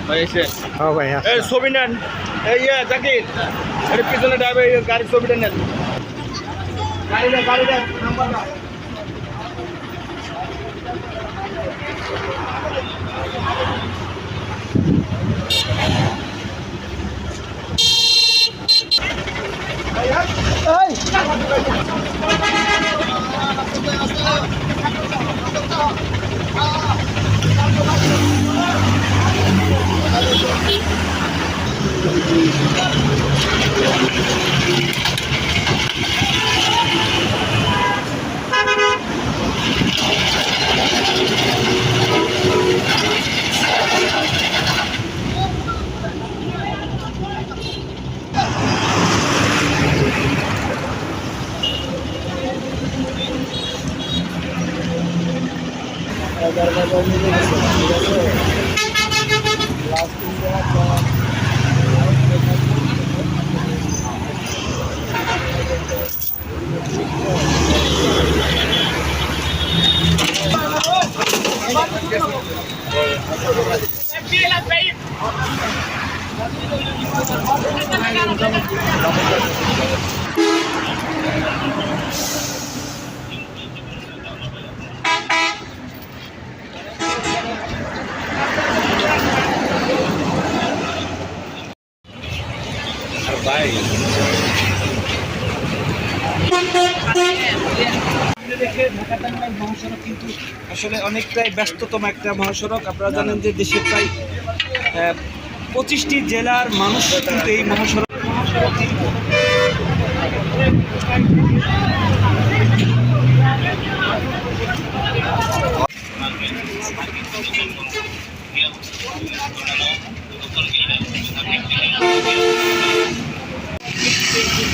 হ্যাঁ ভাই এই ছবি নেন এই জাকির এর পিছনে ড্রাইভার গাড়ির ছবিটা নেন গাড়ি নাম্বার দাও মহাসড়ক কিন্তু আসলে অনেকটাই ব্যস্ততম একটা মহাসড়ক। আপনারা জানেন যে দেশের প্রায় 25টি জেলার মানুষ কিন্তু এই মহাসড়ক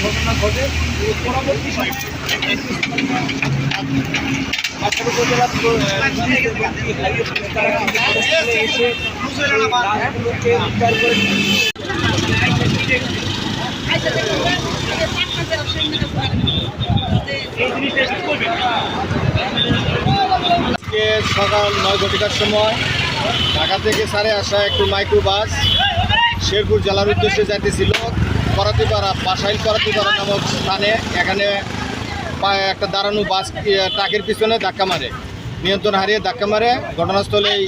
ঘটনা ঘটে। পরবর্তী সকাল 9 ঘটিকার সময় ঢাকা থেকে সারে আসা একটি মাইক্রো বাস শেরপুর জেলার উদ্দেশ্যে যাইতেছিল করাতিপাড়া বাসাইল করাতিপাড়া নামক স্থানে। এখানে একটা দাঁড়ানো বাস ট্রাকের পিছনে ধাক্কা মারে, নিয়ন্ত্রণ হারিয়ে ধাক্কা মারে। ঘটনাস্থলেই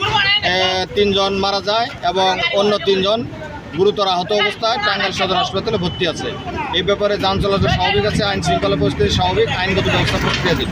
3 জন মারা যায় এবং অন্য 3 জন গুরুতর আহত অবস্থায় টাঙ্গাইল সদর হাসপাতালে ভর্তি আছে। এই ব্যাপারে যান চলাচল স্বাভাবিক আছে, আইন শৃঙ্খলা পরিস্থিতি স্বাভাবিক, আইনগত ব্যবস্থা প্রক্রিয়াধীন।